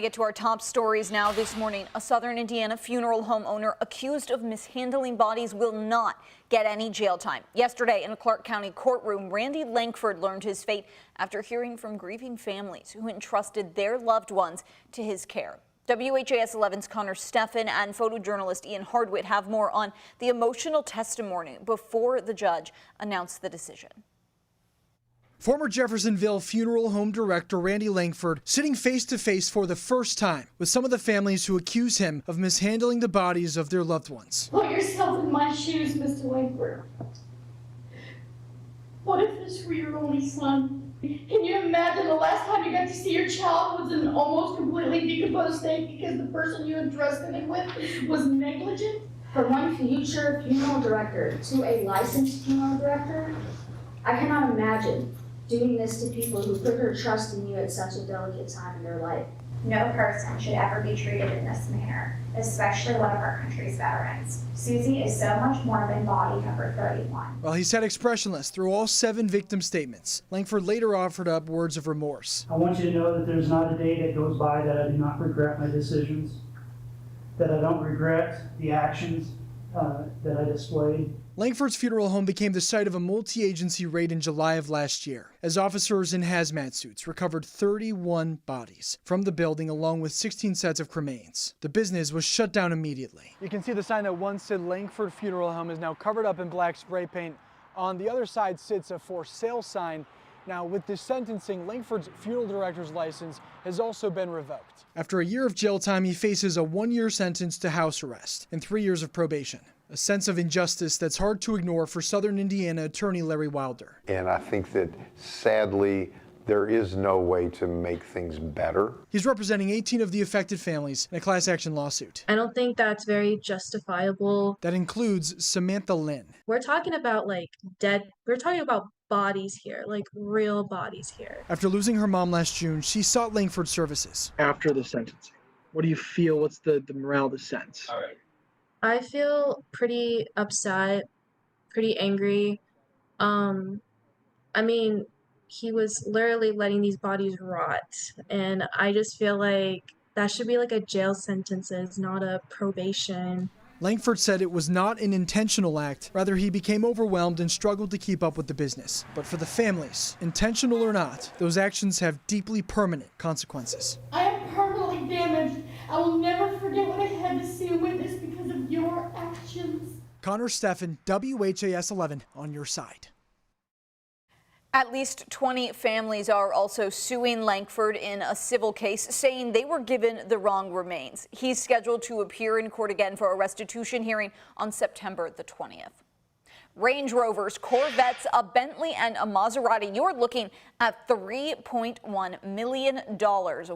Get to our top stories now. This morning, a Southern Indiana funeral home owner accused of mishandling bodies will not get any jail time. Yesterday in a Clark County courtroom, Randy Langford learned his fate after hearing from grieving families who entrusted their loved ones to his care. WHAS11's Connor Steffen and photojournalist Ian Hardwitt have more on the emotional testimony before the judge announced the decision. Former Jeffersonville funeral home director Randy Langford sitting face to face for the first time with some of the families who accuse him of mishandling the bodies of their loved ones. Put yourself in my shoes, Mr. Langford. What if this were your only son? Can you imagine the last time you got to see your child was in an almost completely decomposed state because the person you entrusted him with was negligent? From one future funeral director to a licensed funeral director, I cannot imagine doing this to people who put their trust in you at such a delicate time in their life. No person should ever be treated in this manner, especially one of our country's veterans. Susie is so much more than body number 31. While he sat expressionless through all 7 victim statements, Langford later offered up words of remorse. I want you to know that there's not a day that goes by that I do not regret my decisions, that I don't regret the actions that I displayed. Langford's funeral home became the site of a multi-agency raid in July of last year, as officers in hazmat suits recovered 31 bodies from the building along with 16 sets of cremains. The business was shut down immediately. You can see the sign that once said Langford Funeral Home is now covered up in black spray paint. On the other side sits a for sale sign. Now, with this sentencing, Langford's funeral director's license has also been revoked. After a year of jail time, he faces a 1-year sentence to house arrest and 3 years of probation. A sense of injustice that's hard to ignore for Southern Indiana attorney Larry Wilder. And I think that, sadly, there is no way to make things better. He's representing 18 of the affected families in a class action lawsuit. I don't think that's very justifiable. That includes Samantha Lynn. We're talking about we're talking about bodies here, like real bodies here. After losing her mom last June, she sought Langford services. After the sentencing, what do you feel? What's the morale of the sense? All right. I feel pretty upset, pretty angry. I mean, he was literally letting these bodies rot, and I just feel like that should be like a jail sentence, not a probation. Langford said it was not an intentional act. Rather, he became overwhelmed and struggled to keep up with the business. But for the families, intentional or not, those actions have deeply permanent consequences. I am permanently damaged. I will never forget what I had to see and witness because of your actions. Connor Steffen, WHAS11, on your side. At least 20 families are also suing Langford in a civil case, saying they were given the wrong remains. He's scheduled to appear in court again for a restitution hearing on September the 20th. Range Rovers, Corvettes, a Bentley, and a Maserati. You're looking at $3.1 million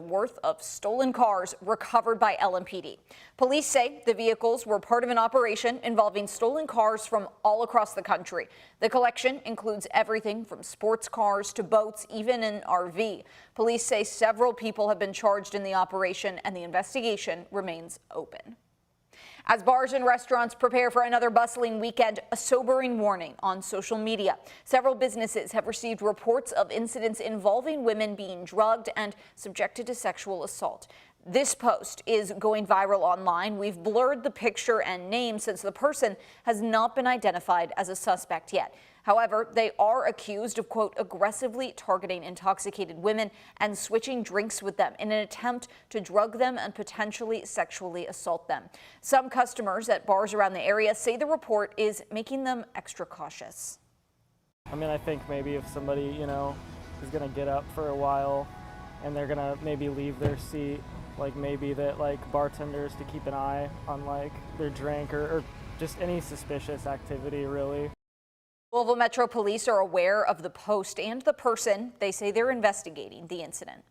worth of stolen cars recovered by LMPD. Police say the vehicles were part of an operation involving stolen cars from all across the country. The collection includes everything from sports cars to boats, even an RV. Police say several people have been charged in the operation, and the investigation remains open. As bars and restaurants prepare for another bustling weekend, a sobering warning on social media. Several businesses have received reports of incidents involving women being drugged and subjected to sexual assault. This post is going viral online. We've blurred the picture and name since the person has not been identified as a suspect yet. However, they are accused of, quote, aggressively targeting intoxicated women and switching drinks with them in an attempt to drug them and potentially sexually assault them. Some customers at bars around the area say the report is making them extra cautious. I mean, I think maybe if somebody, is going to get up for a while and they're going to maybe leave their seat, like maybe that bartenders to keep an eye on their drink or just any suspicious activity, really. Louisville Metro Police are aware of the post and the person. They say they're investigating the incident.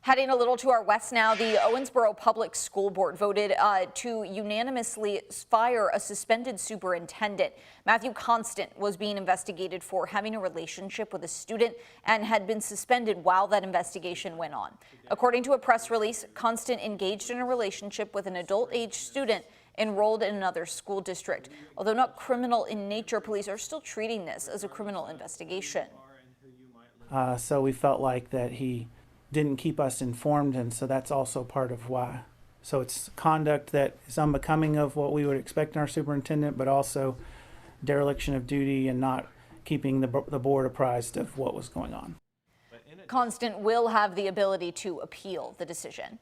Heading a little to our west now, the Owensboro Public School Board voted to unanimously fire a suspended superintendent. Matthew Constant was being investigated for having a relationship with a student and had been suspended while that investigation went on. According to a press release, Constant engaged in a relationship with an adult-age student enrolled in another school district. Although not criminal in nature, police are still treating this as a criminal investigation. So we felt like that he didn't keep us informed, and so that's also part of why. So it's conduct that is unbecoming of what we would expect in our superintendent, but also dereliction of duty and not keeping the board apprised of what was going on. Constant will have the ability to appeal the decision.